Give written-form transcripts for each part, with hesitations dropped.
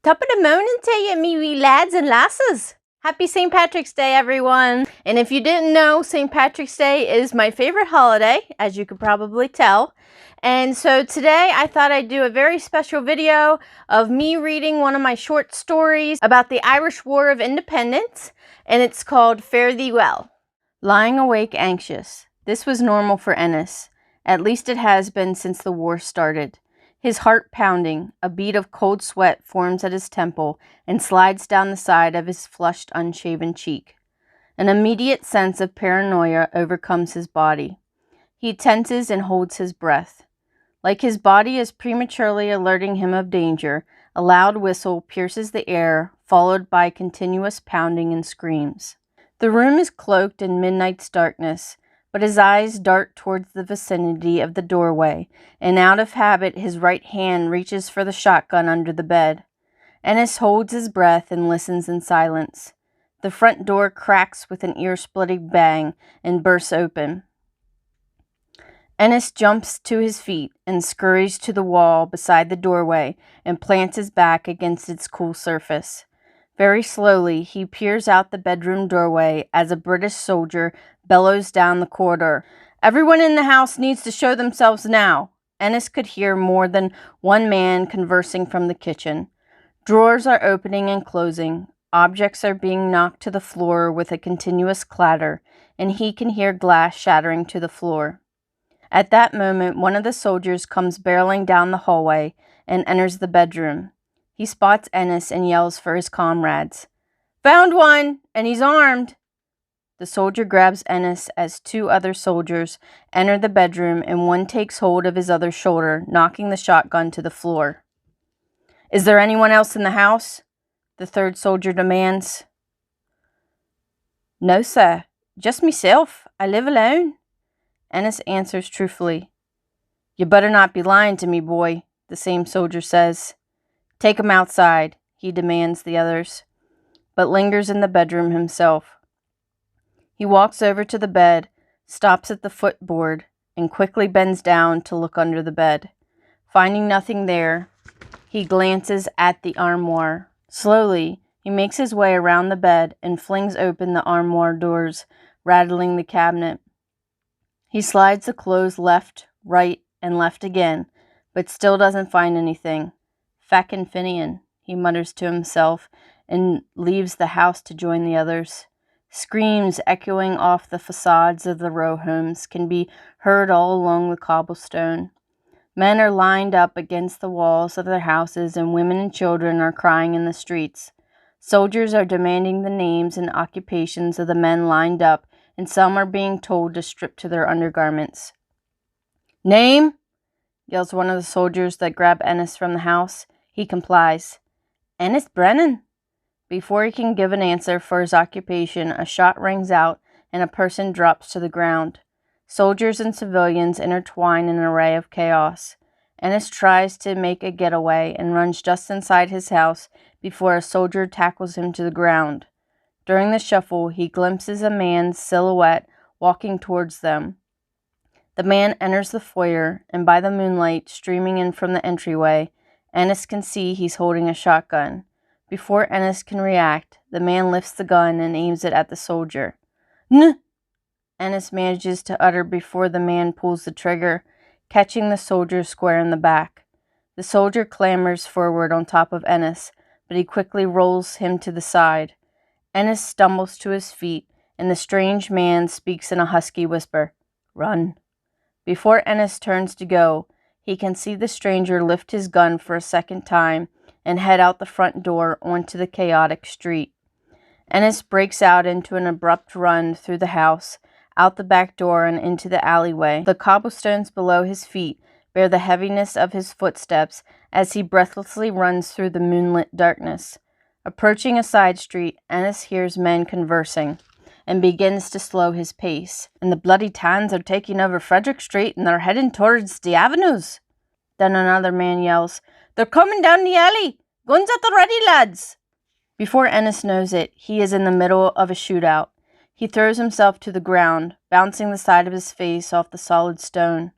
Top of the morning to you, me wee lads and lasses. Happy St. Patrick's Day, everyone. And if you didn't know, St. Patrick's Day is my favorite holiday, as you could probably tell. And so today I thought I'd do a very special video of me reading one of my short stories about the Irish War of Independence, and it's called Fare Thee Well. Lying awake anxious. This was normal for Ennis. At least it has been since the war started. His heart pounding, a bead of cold sweat forms at his temple and slides down the side of his flushed, unshaven cheek. An immediate sense of paranoia overcomes his body. He tenses and holds his breath. Like his body is prematurely alerting him of danger, a loud whistle pierces the air, followed by continuous pounding and screams. The room is cloaked in midnight's darkness, but his eyes dart towards the vicinity of the doorway, and out of habit his right hand reaches for the shotgun under the bed. Ennis holds his breath and listens in silence. The front door cracks with an ear-splitting bang and bursts open. Ennis jumps to his feet and scurries to the wall beside the doorway and plants his back against its cool surface. Very slowly, he peers out the bedroom doorway as a British soldier bellows down the corridor. "Everyone in the house needs to show themselves now." Ennis could hear more than one man conversing from the kitchen. Drawers are opening and closing. Objects are being knocked to the floor with a continuous clatter, and he can hear glass shattering to the floor. At that moment, one of the soldiers comes barreling down the hallway and enters the bedroom. He spots Ennis and yells for his comrades. "Found one, and he's armed." The soldier grabs Ennis as two other soldiers enter the bedroom, and one takes hold of his other shoulder, knocking the shotgun to the floor. "Is there anyone else in the house?" the third soldier demands. "No, sir. Just myself. I live alone." Ennis answers truthfully. "You better not be lying to me, boy," the same soldier says. "Take him outside," he demands the others, but lingers in the bedroom himself. He walks over to the bed, stops at the footboard, and quickly bends down to look under the bed. Finding nothing there, he glances at the armoire. Slowly, he makes his way around the bed and flings open the armoire doors, rattling the cabinet. He slides the clothes left, right, and left again, but still doesn't find anything. "Fackin' Finian," he mutters to himself, and leaves the house to join the others. Screams echoing off the facades of the row homes can be heard all along the cobblestone. Men are lined up against the walls of their houses, and women and children are crying in the streets. Soldiers are demanding the names and occupations of the men lined up, and some are being told to strip to their undergarments. "Name?" yells one of the soldiers that grab Ennis from the house. He complies. "Ennis Brennan." Before he can give an answer for his occupation, a shot rings out and a person drops to the ground. Soldiers and civilians intertwine in an array of chaos. Ennis tries to make a getaway and runs just inside his house before a soldier tackles him to the ground. During the shuffle, he glimpses a man's silhouette walking towards them. The man enters the foyer, and by the moonlight streaming in from the entryway, Ennis can see he's holding a shotgun. Before Ennis can react, the man lifts the gun and aims it at the soldier. "N!" Ennis manages to utter before the man pulls the trigger, catching the soldier square in the back. The soldier clambers forward on top of Ennis, but he quickly rolls him to the side. Ennis stumbles to his feet, and the strange man speaks in a husky whisper. "Run." Before Ennis turns to go, he can see the stranger lift his gun for a second time and head out the front door onto the chaotic street. Ennis breaks out into an abrupt run through the house, out the back door and into the alleyway. The cobblestones below his feet bear the heaviness of his footsteps as he breathlessly runs through the moonlit darkness. Approaching a side street, Ennis hears men conversing and begins to slow his pace. "And the bloody tans are taking over Frederick Street and they're heading towards the avenues." Then another man yells, "They're coming down the alley! Guns at the ready, lads!" Before Ennis knows it, he is in the middle of a shootout. He throws himself to the ground, bouncing the side of his face off the solid stone.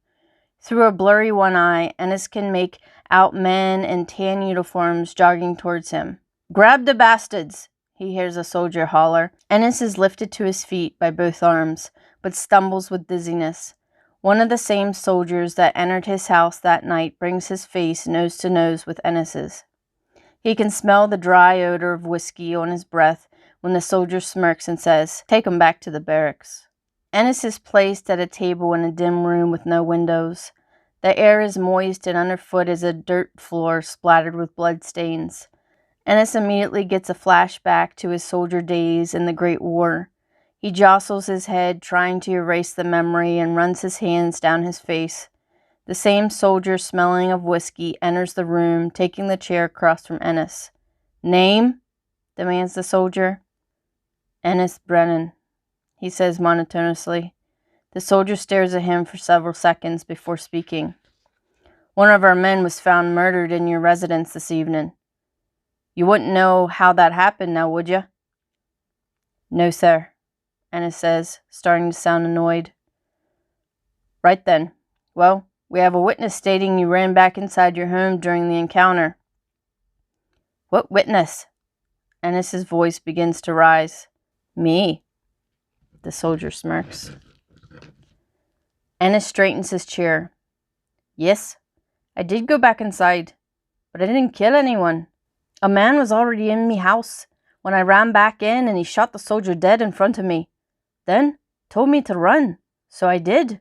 Through a blurry one eye, Ennis can make out men in tan uniforms jogging towards him. "Grab the bastards!" he hears a soldier holler. Ennis is lifted to his feet by both arms, but stumbles with dizziness. One of the same soldiers that entered his house that night brings his face nose to nose with Ennis's. He can smell the dry odor of whiskey on his breath when the soldier smirks and says, "Take him back to the barracks." Ennis is placed at a table in a dim room with no windows. The air is moist and underfoot is a dirt floor splattered with blood stains. Ennis immediately gets a flashback to his soldier days in the Great War. He jostles his head, trying to erase the memory, and runs his hands down his face. The same soldier, smelling of whiskey, enters the room, taking the chair across from Ennis. "Name?" demands the soldier. "Ennis Brennan," he says monotonously. The soldier stares at him for several seconds before speaking. "One of our men was found murdered in your residence this evening. You wouldn't know how that happened now, would you?" "No, sir," Ennis says, starting to sound annoyed. "Right then. Well, we have a witness stating you ran back inside your home during the encounter." "What witness?" Ennis's voice begins to rise. "Me." The soldier smirks. Ennis straightens his chair. "Yes, I did go back inside, but I didn't kill anyone. A man was already in me house when I ran back in, and he shot the soldier dead in front of me. Then told me to run, so I did."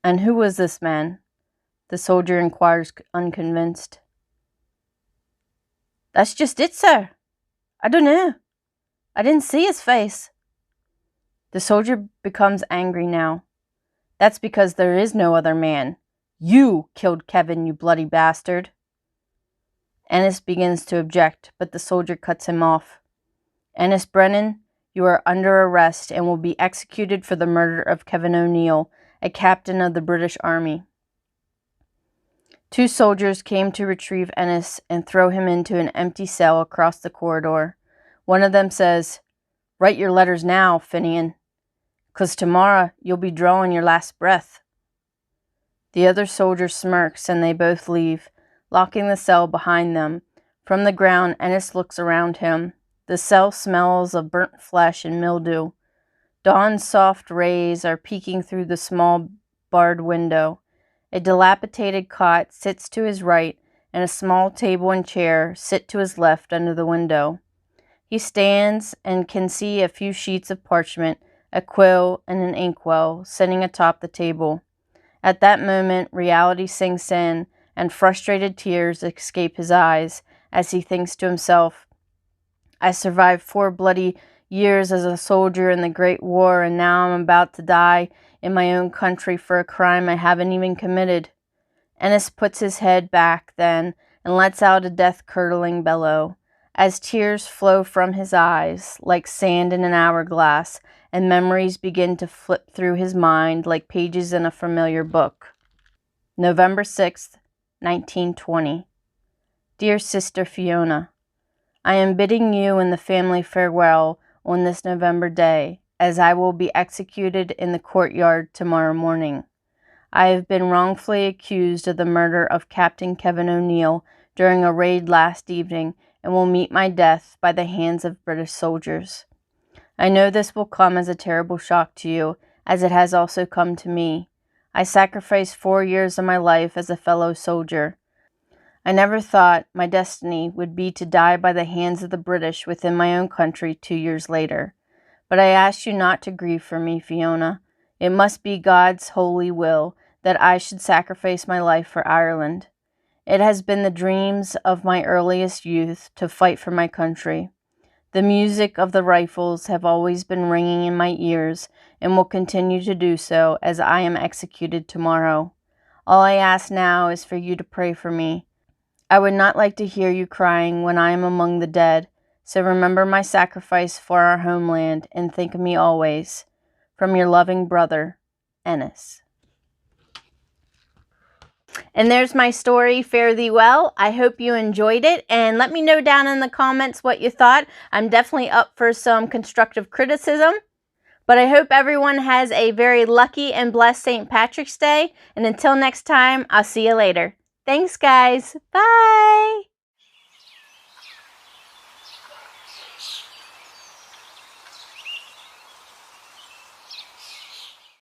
"And who was this man?" the soldier inquires, unconvinced. "That's just it, sir. I don't know. I didn't see his face." The soldier becomes angry now. "That's because there is no other man. You killed Kevin, you bloody bastard." Ennis begins to object, but the soldier cuts him off. "Ennis Brennan, you are under arrest and will be executed for the murder of Kevin O'Neill, a captain of the British Army." Two soldiers came to retrieve Ennis and throw him into an empty cell across the corridor. One of them says, "Write your letters now, Finian, 'cause tomorrow you'll be drawing your last breath." The other soldier smirks and they both leave, locking the cell behind them. From the ground, Ennis looks around him. The cell smells of burnt flesh and mildew. Dawn's soft rays are peeking through the small barred window. A dilapidated cot sits to his right, and a small table and chair sit to his left under the window. He stands and can see a few sheets of parchment, a quill, and an inkwell sitting atop the table. At that moment, reality sinks in, and frustrated tears escape his eyes as he thinks to himself, "I survived 4 bloody years as a soldier in the Great War, and now I'm about to die in my own country for a crime I haven't even committed." Ennis puts his head back then and lets out a death-curdling bellow. As tears flow from his eyes, like sand in an hourglass, and memories begin to flip through his mind like pages in a familiar book. November 6th, 1920. Dear Sister Fiona, I am bidding you and the family farewell on this November day, as I will be executed in the courtyard tomorrow morning. I have been wrongfully accused of the murder of Captain Kevin O'Neill during a raid last evening, and will meet my death by the hands of British soldiers. I know this will come as a terrible shock to you, as it has also come to me. I sacrificed 4 years of my life as a fellow soldier. I never thought my destiny would be to die by the hands of the British within my own country 2 years later. But I ask you not to grieve for me, Fiona. It must be God's holy will that I should sacrifice my life for Ireland. It has been the dreams of my earliest youth to fight for my country. The music of the rifles have always been ringing in my ears and will continue to do so as I am executed tomorrow. All I ask now is for you to pray for me. I would not like to hear you crying when I am among the dead, so remember my sacrifice for our homeland and think of me always. From your loving brother, Ennis. And there's my story, Fare Thee Well. I hope you enjoyed it, and let me know down in the comments what you thought. I'm definitely up for some constructive criticism. But I hope everyone has a very lucky and blessed St. Patrick's Day. And until next time, I'll see you later. Thanks, guys. Bye.